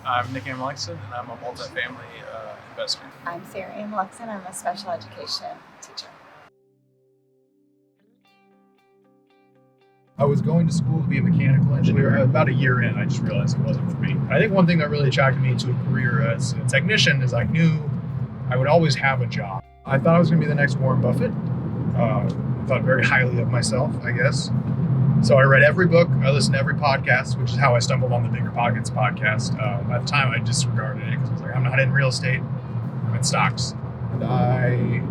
I'm Nick Ameluxen, and I'm a multifamily investor. I'm Sarah Ameluxen. I'm a special education teacher. I was going to school to be a mechanical engineer. About a year in, I just realized it wasn't for me. I think one thing that really attracted me to a career as a technician is I knew I would always have a job. I thought I was going to be the next Warren Buffett. I thought very highly of myself, I guess. So I read every book, I listened to every podcast, which is how I stumbled on the Bigger Pockets podcast. At the time, I disregarded it because I was like, I'm not in real estate, I'm in stocks. And I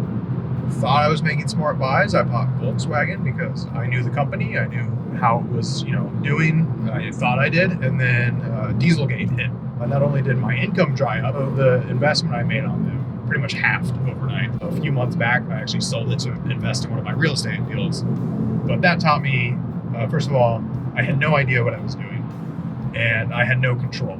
thought I was making smart buys. I bought Volkswagen because I knew the company, I knew how it was, doing. I thought I did, and then Dieselgate hit. And not only did my income dry up, the investment I made on them pretty much halved overnight. A few months back, I actually sold it to invest in one of my real estate deals. But that taught me, first of all, I had no idea what I was doing, and I had no control.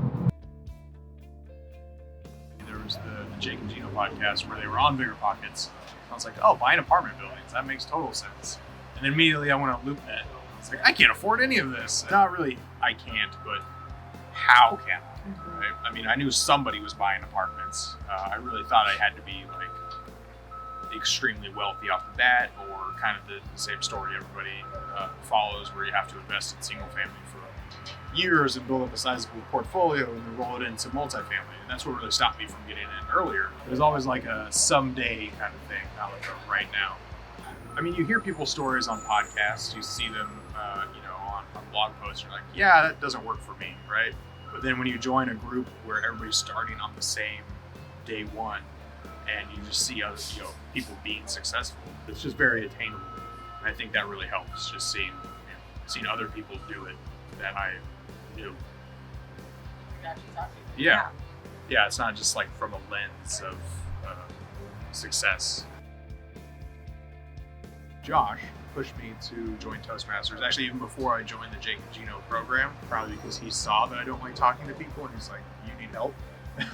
There was the Jake and Gino podcast where they were on Bigger Pockets. I was like, oh, buying apartment buildings, that makes total sense. And then immediately I went on LoopNet. I was like, I can't afford any of this. Not really, I can't, but how can I? Right? I mean, I knew somebody was buying apartments. I really thought I had to be like extremely wealthy off the bat, or kind of the same story everybody follows, where you have to invest in single family for years and build up a sizable portfolio and then roll it into multifamily. And that's what really stopped me from getting in earlier. It was always like a someday kind of thing, not like a right now. I mean, you hear people's stories on podcasts, you see them, on blog posts. You're like, yeah, that doesn't work for me, right? But then when you join a group where everybody's starting on the same day one, and you just see other, people being successful, it's just very attainable. And I think that really helps, just seeing other people do it that I knew. Yeah, it's not just like from a lens of success. Josh pushed me to join Toastmasters, actually even before I joined the Jake Gino program, probably because he saw that I don't like talking to people, and he's like, you need help?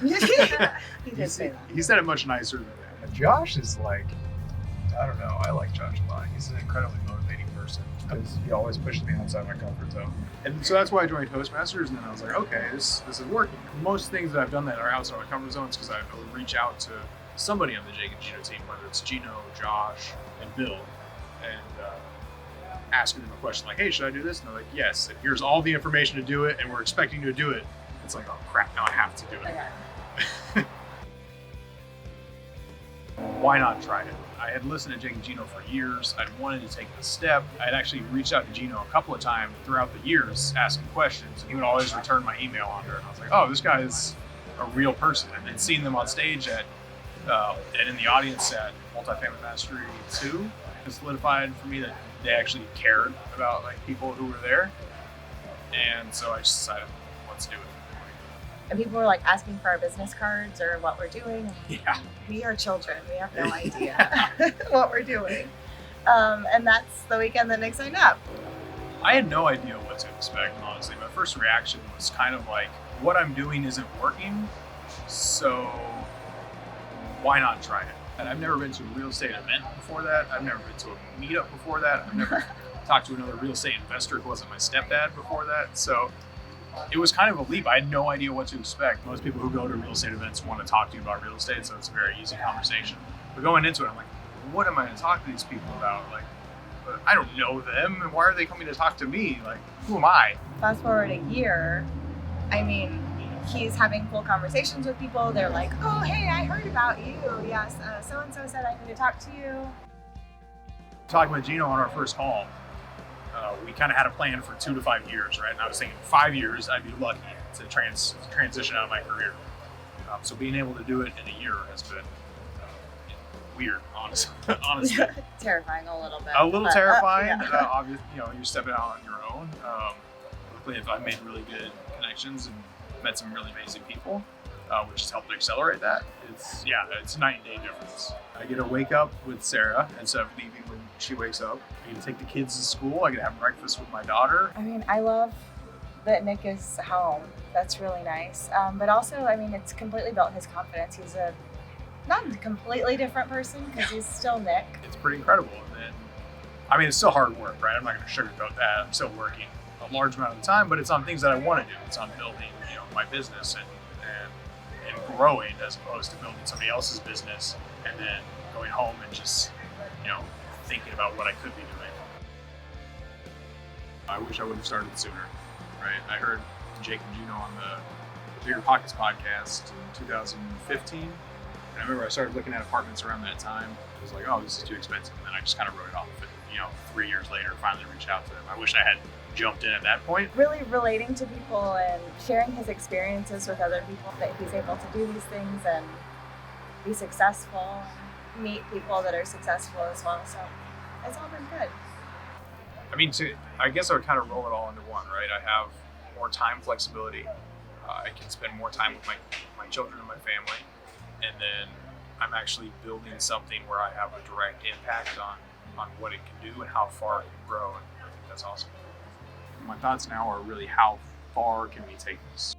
He did say that. He said it much nicer than that. And Josh is like, I don't know, I like Josh a lot. He's an incredibly motivating person because he always pushes me outside my comfort zone. And so that's why I joined Toastmasters, and then I was like, okay, this is working. Most things that I've done that are outside my comfort zones because I would reach out to somebody on the Jake and Gino team, whether it's Gino, Josh, and Bill, and asking them a question like, hey, should I do this? And they're like, yes, and here's all the information to do it, and we're expecting you to do it. It's like, oh crap, now I have to do it. Why not try it? I had listened to Jake and Gino for years. I'd wanted to take the step. I'd actually reached out to Gino a couple of times throughout the years asking questions, and he would always return my email on there. And I was like, oh, this guy is a real person. And then seeing them on stage and in the audience at Multifamily Mastery 2 it solidified for me that they actually cared about like people who were there. And so I just decided, let's do it. And people were like asking for our business cards or what we're doing. Yeah. We are children. We have no idea what we're doing. And that's the weekend that Nick signed up. I had no idea what to expect, honestly. My first reaction was kind of like, what I'm doing isn't working, so why not try it? And I've never been to a real estate event before that. I've never been to a meetup before that. I've never talked to another real estate investor who wasn't my stepdad before that. So it was kind of a leap. I had no idea what to expect. Most people who go to real estate events want to talk to you about real estate, so it's a very easy conversation. But going into it, I'm like, what am I going to talk to these people about? Like, I don't know them, and why are they coming to talk to me? Like, who am I? Fast forward a year, I mean, he's having full conversations with people. They're like, oh, hey, I heard about you. Yes, so-and-so said I need to talk to you. Talking with Gino on our first call, we kind of had a plan for 2 to 5 years, right? And I was thinking 5 years, I'd be lucky to transition out of my career. So being able to do it in a year has been weird, honestly. Terrifying a little bit. A little terrifying. Yeah. Obviously, you're stepping out on your own. Luckily, I've made really good connections and met some really amazing people, which has helped accelerate that. It's a night and day difference. I get to wake up with Sarah instead of leaving when she wakes up. I get to take the kids to school. I get to have breakfast with my daughter. I mean, I love that Nick is home. That's really nice. But also, I mean, it's completely built his confidence. He's not a completely different person because he's still Nick. It's pretty incredible. And then, I mean, it's still hard work, right? I'm not going to sugarcoat that. I'm still working a large amount of the time, but it's on things that I want to do. It's on building, my business and and growing, as opposed to building somebody else's business and then going home and just, thinking about what I could be doing. I wish I would have started sooner, right? I heard Jake and Gino on the Bigger Pockets podcast in 2015. And I remember I started looking at apartments around that time. It was like, oh, this is too expensive. And then I just kind of wrote it off. And, 3 years later, finally reached out to them. I wish I had jumped in at that point. Really relating to people and sharing his experiences with other people, that he's able to do these things and be successful, and meet people that are successful as well. So it's all been good. I guess I would kind of roll it all into one, right? I have more time flexibility. I can spend more time with my children and my family. And then I'm actually building something where I have a direct impact on what it can do and how far it can grow. And I think that's awesome. My thoughts now are really, how far can we take this?